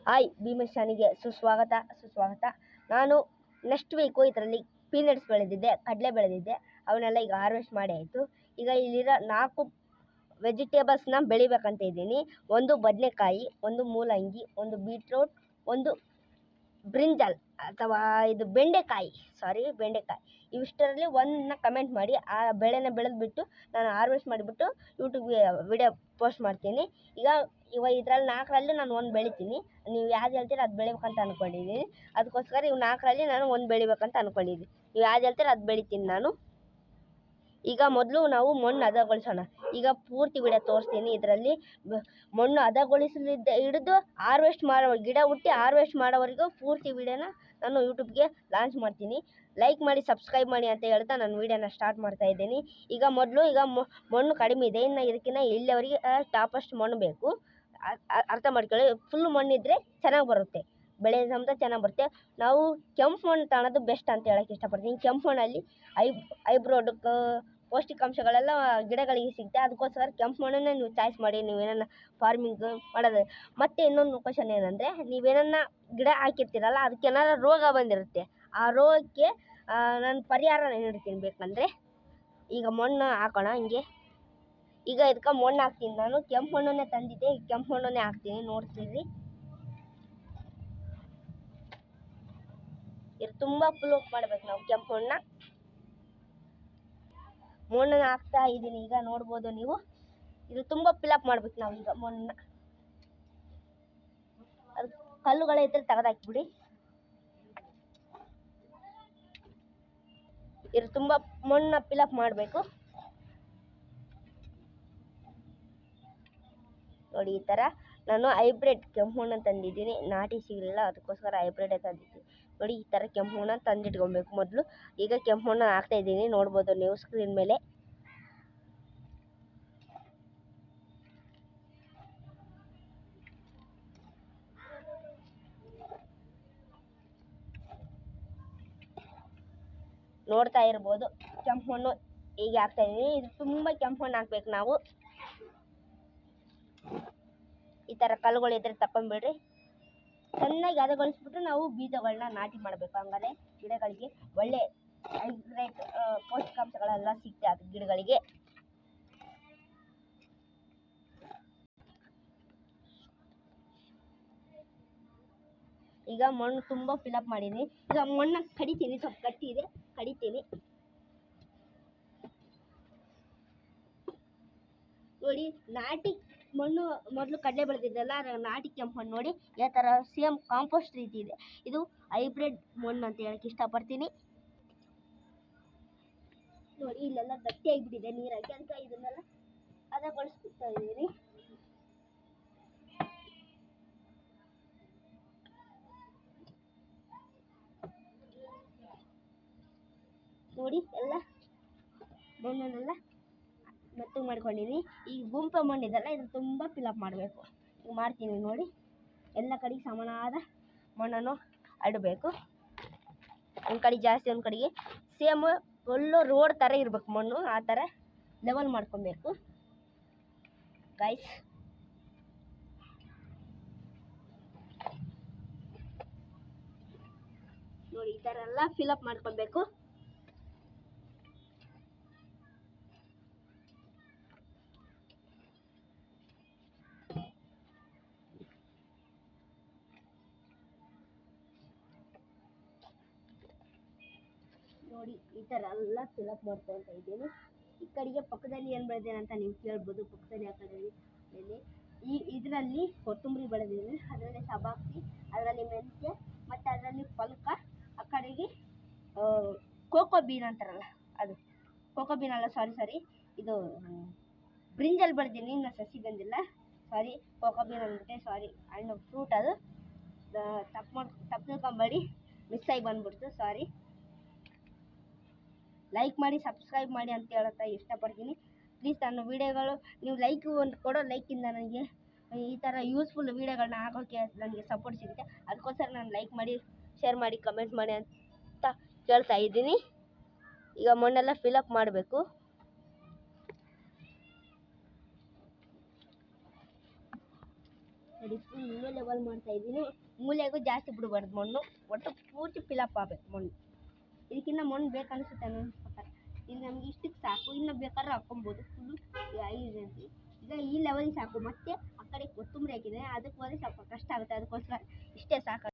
Hi ಭೀಮಶಾನಿಗೆ ಸುಸ್ವಾಗತ. ನಾನು next week ಇದರಲ್ಲಿ ಪೀನಟ್ಸ್ ಬೆಳೆದಿದ್ದೆ, ಕಡಲೆ ಬೆಳೆದಿದ್ದೆ, ಅವನ್ನೆಲ್ಲ ಈಗ ಹಾರ್ವೆಸ್ಟ್ ಮಾಡಿ ಆಯಿತು. ಈಗ ಇಲ್ಲಿರೋ 4 ವೆಜಿಟೇಬಲ್ಸ್ನ ಬೆಳಿಬೇಕಂತ ಇದ್ದೀನಿ. ಒಂದು ಬದನೆಕಾಯಿ, ಒಂದು ಮೂಲಂಗಿ, ಒಂದು ಬೀಟ್ರೂಟ್, ಒಂದು ಬ್ರಿಂಜಾಲ್ ಅಥವಾ ಇದು ಬೆಂಡೆಕಾಯಿ. ಇವಿಷ್ಟರಲ್ಲಿ ಒಂದನ್ನ ಕಮೆಂಟ್ ಮಾಡಿ. ಆ ಬೆಳೆನ ಬೆಳೆದ್ಬಿಟ್ಟು ನಾನು ಹಾರ್ವೆಸ್ಟ್ ಮಾಡಿಬಿಟ್ಟು ಯೂಟ್ಯೂಬ್ಗೆ ವಿಡಿಯೋ ಪೋಸ್ಟ್ ಮಾಡ್ತೀನಿ. ಈಗ ಇದರಲ್ಲಿ 4ರಲ್ಲಿ ನಾನು ಒಂದು ಬೆಳಿತೀನಿ. ನೀವು ಯಾವ್ದು ಹೇಳ್ತೀರ ಅದು ಬೆಳಿಬೇಕಂತ ಅಂದ್ಕೊಂಡಿದ್ದೀನಿ. ಅದಕ್ಕೋಸ್ಕರ ಇವು 4ರಲ್ಲಿ ನಾನು ಒಂದು ಬೆಳಿಬೇಕಂತ ಅಂದ್ಕೊಂಡಿದ್ದೀನಿ. ನೀವು ಯಾವ್ದು ಹೇಳ್ತೀರ ಅದು ಬೆಳಿತೀನಿ ನಾನು. ಈಗ ಮೊದಲು ನಾವು ಮಣ್ಣು ಹದಗೊಳಿಸೋಣ. ಈಗ ಪೂರ್ತಿ ವಿಡಿಯೋ ತೋರಿಸ್ತೀನಿ. ಇದರಲ್ಲಿ ಮಣ್ಣು ಹದಗೊಳಿಸಲಿದ್ದ ಹಿಡಿದು ಹಾರ್ವೆಸ್ಟ್ ಮಾಡೋ ಗಿಡ ಹುಟ್ಟಿ ಹಾರ್ವೆಸ್ಟ್ ಮಾಡೋವರೆಗೂ ಪೂರ್ತಿ ವಿಡಿಯೋನ ನಾನು ಯೂಟ್ಯೂಬ್ಗೆ ಲಾಂಚ್ ಮಾಡ್ತೀನಿ. ಲೈಕ್ ಮಾಡಿ, ಸಬ್ಸ್ಕ್ರೈಬ್ ಮಾಡಿ ಅಂತ ಹೇಳ್ತಾ ನಾನು ವಿಡಿಯೋನ ಸ್ಟಾರ್ಟ್ ಮಾಡ್ತಾ ಇದ್ದೀನಿ. ಈಗ ಮಣ್ಣು ಕಡಿಮೆ ಇದೆ. ಇನ್ನು ಇದಕ್ಕಿಂತ ಇಲ್ಲಿವರೆಗೆ ಟಾಪಷ್ಟು ಮಣ್ಣು ಬೇಕು. ಅರ್ಥ ಮಾಡ್ಕೊಳ್ಳಿ. ಫುಲ್ ಮಣ್ಣಿದ್ರೆ ಚೆನ್ನಾಗಿ ಬರುತ್ತೆ, ಬೆಳೆ ಸಮೇತ ಚೆನ್ನಾಗಿ ಬರುತ್ತೆ. ನಾವು ಕೆಂಪು ಮಣ್ಣು ತಗೊಳ್ಳೋದು ಬೆಸ್ಟ್ ಅಂತ ಹೇಳೋಕ್ಕೆ ಇಷ್ಟಪಡ್ತೀನಿ. ಕೆಂಪು ಮಣ್ಣಲ್ಲಿ ಹೈಬ್ರಿಡ್ ಪೌಷ್ಟಿಕಾಂಶಗಳೆಲ್ಲ ಗಿಡಗಳಿಗೆ ಸಿಗುತ್ತೆ. ಅದಕ್ಕೋಸ್ಕರ ಕೆಂಪು ಮಣ್ಣನ್ನೇ ನೀವು ಚಾಯ್ಸ್ ಮಾಡಿ, ನೀವೇನನ್ನ ಫಾರ್ಮಿಂಗ್ ಮಾಡೋದು. ಮತ್ತು ಇನ್ನೊಂದು ಕ್ವಶನ್ ಏನಂದರೆ, ನೀವೇನನ್ನ ಗಿಡ ಹಾಕಿರ್ತೀರಲ್ಲ, ಅದಕ್ಕೇನಾದ್ರು ರೋಗ ಬಂದಿರುತ್ತೆ. ಆ ರೋಗಕ್ಕೆ ನಾನು ಪರಿಹಾರ ನೀಡ್ತೀನಿ ಬೇಕಂದರೆ. ಈಗ ಮಣ್ಣು ಹಾಕೋಣ ಹಿಂಗೆ. ಈಗ ಇದಕ್ಕೆ ಮಣ್ಣು ಹಾಕ್ತೀನಿ ನಾನು. ಕೆಂಪು ಮಣ್ಣನ್ನೇ ತಂದಿದ್ದೆ, ಕೆಂಪು ಮಣ್ಣನ್ನೇ ಹಾಕ್ತೀನಿ. ನೋಡ್ತೀರಿ, ಇದು ತುಂಬ ಫುಲ್ ಮಾಡಬೇಕು ನಾವು ಕೆಂಪು ಮಣ್ಣನ್ನ ಹಾಕ್ತಾ ಇದ್ದೀನಿ. ಈಗ ನೋಡ್ಬೋದು ನೀವು, ಇದು ತುಂಬ ಫಿಲಪ್ ಮಾಡ್ಬೇಕು ನಾವು. ಈಗ ಮಣ್ಣನ್ನ ಅದು ಕಲ್ಲುಗಳಿದ್ರೆ ತೆಗೆದಾಕ್ಬಿಡಿ. ಇದು ತುಂಬ ಮಣ್ಣನ್ನ ಫಿಲಪ್ ಮಾಡಬೇಕು ನೋಡಿ. ಈ ಥರ ನಾನು ಹೈಬ್ರಿಡ್ ಕೆಂಪು ಮಣ್ಣನ್ನು ತಂದಿದ್ದೀನಿ. ನಾಟಿ ಸಿಗಲಿಲ್ಲ, ಅದಕ್ಕೋಸ್ಕರ ಹೈಬ್ರಿಡೇ ತಂದಿದ್ದೀನಿ. ನೋಡಿ, ಈ ಥರ ಕೆಂಪು ಮಣ್ಣನ್ನು ತಂದಿಟ್ಕೊಬೇಕು ಮೊದಲು. ಈಗ ಕೆಂಪು ಮಣ್ಣನ್ನು ಹಾಕ್ತಾ ಇದ್ದೀನಿ, ನೋಡ್ಬೋದು ನೀವು ಸ್ಕ್ರೀನ್ ಮೇಲೆ. ನೋಡ್ತಾ ಇರ್ಬೋದು, ಕೆಂಪು ಮಣ್ಣು ಹೀಗೆ ಹಾಕ್ತಾ ಇದ್ದೀನಿ. ಇದು ತುಂಬ ಕೆಂಪು ಮಣ್ಣು ಹಾಕ್ಬೇಕು ನಾವು. ಈ ಥರ ಕಲ್ಲುಗಳಿದ್ರೆ ತಕೊಂಡ್ಬಿಡ್ರಿ. ಚೆನ್ನಾಗಿ ಹದಗೊಳಿಸ್ಬಿಟ್ಟು ನಾವು ಬೀಜಗಳನ್ನ ನಾಟಿ ಮಾಡಬೇಕು. ಹಂಗಾದ್ರೆ ಗಿಡಗಳಿಗೆ ಒಳ್ಳೆ ಹೈಬ್ರಿಡ್ ಪೌಷ್ಟಿಕಾಂಶಗಳೆಲ್ಲ ಸಿಗುತ್ತೆ ಅದು ಗಿಡಗಳಿಗೆ. ಈಗ ಮಣ್ಣು ತುಂಬ ಫಿಲಪ್ ಮಾಡಿದ್ದೀನಿ. ಈಗ ಮಣ್ಣನ್ನ ಕಡಿತೀನಿ, ಸ್ವಲ್ಪ ಗಟ್ಟಿ ಇದೆ, ಕಡಿತೀನಿ ನೋಡಿ. ನಾಟಿ ಮಣ್ಣು ಮೊದಲು ಕಡಲೆ ಬೆಳೆದಿದ್ದಲ್ಲ, ನಾಟಿ ಕೆಂಪು ಮಣ್ಣು ನೋಡಿ ಯಾವ ಥರ ಸೇಮ್ ಕಾಂಪೋಸ್ಟ್ ರೀತಿ ಇದೆ. ಇದು ಹೈಬ್ರಿಡ್ ಮಣ್ಣು ಅಂತ ಹೇಳಕ್ಕೆ ಇಷ್ಟಪಡ್ತೀನಿ. ನೋಡಿ, ಇಲ್ಲೆಲ್ಲ ಗಟ್ಟಿ ಆಗಿಬಿಟ್ಟಿದೆ ನೀರಾಗಿ, ಅದಕ್ಕೆ ಇದನ್ನೆಲ್ಲ ಹದಗೊಳಿಸ್ಬಿಡ್ತಾ ಇದ್ದೀನಿ. ನೋಡಿ, ಎಲ್ಲ ಮಣ್ಣನ್ನೆಲ್ಲ ಮೆತ್ತಗೆ ಮಾಡ್ಕೊಂಡಿದ್ದೀನಿ. ಈ ಗುಂಪೆ ಮಣ್ಣಿದೆಲ್ಲ, ಇದು ತುಂಬ ಫಿಲಪ್ ಮಾಡಬೇಕು. ಈಗ ಮಾಡ್ತೀನಿ ನೋಡಿ. ಎಲ್ಲ ಕಡೆಗೆ ಸಮಾನವಾದ ಮಣ್ಣನ್ನು ಅಡಬೇಕು. ಒಂದು ಕಡೆ ಜಾಸ್ತಿ, ಒಂದು ಕಡೆಗೆ ಸೇಮ್ ಒಳ್ಳೆ ರೋಡ್ ಥರ ಇರಬೇಕು ಮಣ್ಣು. ಆ ಥರ ಲೆವೆಲ್ ಮಾಡ್ಕೊಬೇಕು ಗೈಸ್. ನೋಡಿ, ಈ ಥರ ಎಲ್ಲ ಫಿಲಪ್ ಮಾಡ್ಕೊಬೇಕು. ನೋಡಿ, ಈ ಥರ ಎಲ್ಲ ಫಿಲಪ್ ಮಾಡ್ಕೊಳ್ತಾ ಇದ್ದೀನಿ. ಈ ಕಡೆಗೆ ಪಕ್ಕದಲ್ಲಿ ಏನು ಬೆಳೆದೇನೆ ಅಂತ ನೀವು ಕೇಳ್ಬೋದು. ಪಕ್ಕದಲ್ಲಿ ಆ ಕಡೆಯಲ್ಲಿ ಇದರಲ್ಲಿ ಕೊತ್ತಂಬರಿ ಬೆಳೆದಿದ್ದೀನಿ, ಅದರಲ್ಲಿ ಸಬಾಕ್ಸಿ, ಅದರಲ್ಲಿ ಮೆಂತ್ಯ, ಮತ್ತು ಅದರಲ್ಲಿ ಪಲ್ಕ. ಆ ಕಡೆಗೆ ಕೋಕೋ ಬೀನ್ ಅಂತಾರಲ್ಲ, ಅದು ಕೋಕೋ ಬೀನ್ ಅಲ್ಲ, ಸಾರಿ ಇದು ಬ್ರಿಂಜಲ್ ಬೆಳೆದೀನಿ. ಇನ್ನು ಸಸಿ ಬಂದಿಲ್ಲ, ಸಾರಿ. ಕೋಕೋ ಬೀನ್ ಅಂದ್ಬಿಟ್ಟೆ, ಸಾರಿ. ಹಣ್ಣು ಫ್ರೂಟ್ ಅದು ತಪ್ಪು ತಿಳ್ಕೊಂಬೇಡಿ, ಮಿಸ್ ಆಗಿ ಬಂದ್ಬಿಡ್ತು, ಸಾರಿ. ಲೈಕ್ ಮಾಡಿ, ಸಬ್ಸ್ಕ್ರೈಬ್ ಮಾಡಿ ಅಂತ ಹೇಳೋಕ್ಕೆ ಇಷ್ಟಪಡ್ತೀನಿ. ಪ್ಲೀಸ್ ನನ್ನ ವೀಡಿಯೋಗಳು ನೀವು ಕೊಡೋ ಲೈಕಿಂದ ನನಗೆ ಈ ಥರ ಯೂಸ್ಫುಲ್ ವೀಡಿಯೋಗಳನ್ನ ಹಾಕೋಕ್ಕೆ ನನಗೆ ಸಪೋರ್ಟ್ ಸಿಗುತ್ತೆ. ಅದಕ್ಕೋಸ್ಕರ ನಾನು ಲೈಕ್ ಮಾಡಿ, ಶೇರ್ ಮಾಡಿ, ಕಮೆಂಟ್ ಮಾಡಿ ಅಂತ ಕೇಳ್ತಾ ಇದ್ದೀನಿ. ಈಗ ಮಣ್ಣೆಲ್ಲ ಫಿಲಪ್ ಮಾಡಬೇಕು. ನೋಡಿ ಫುಲ್ಲು ಲೆವೆಲ್ ಮಾಡ್ತಾ ಇದ್ದೀನಿ. ಮೂಲೆಗೂ ಜಾಸ್ತಿ ಬಿಡಬಾರ್ದು ಮಣ್ಣು, ಒಟ್ಟು ಪೂರ್ತಿ ಫಿಲಪ್ ಆಗಬೇಕು ಮಣ್ಣು. ಇದಕ್ಕಿಂತ ಮಣ್ಣು ಬೇಕನ್ನಿಸುತ್ತೆ ನನ್ನ ಪ್ರಕಾರ. ಈಗ ನಮ್ಗೆ ಇಷ್ಟಕ್ಕೆ ಸಾಕು, ಇನ್ನು ಬೇಕಾದ್ರೆ ಹಾಕ್ಕೊಬೋದು ಫುಲ್ಲು. ಈಗ ಈ ಲೆವೆಲ್ ಸಾಕು. ಮತ್ತೆ ಆ ಕಡೆ ಕೊತ್ತಂಬರಿ ಹಾಕಿದೆ, ಅದಕ್ಕೆ ಹೋದರೆ ಸ್ವಲ್ಪ ಕಷ್ಟ ಆಗುತ್ತೆ, ಅದಕ್ಕೋಸ್ಕರ ಇಷ್ಟೇ ಸಾಕು.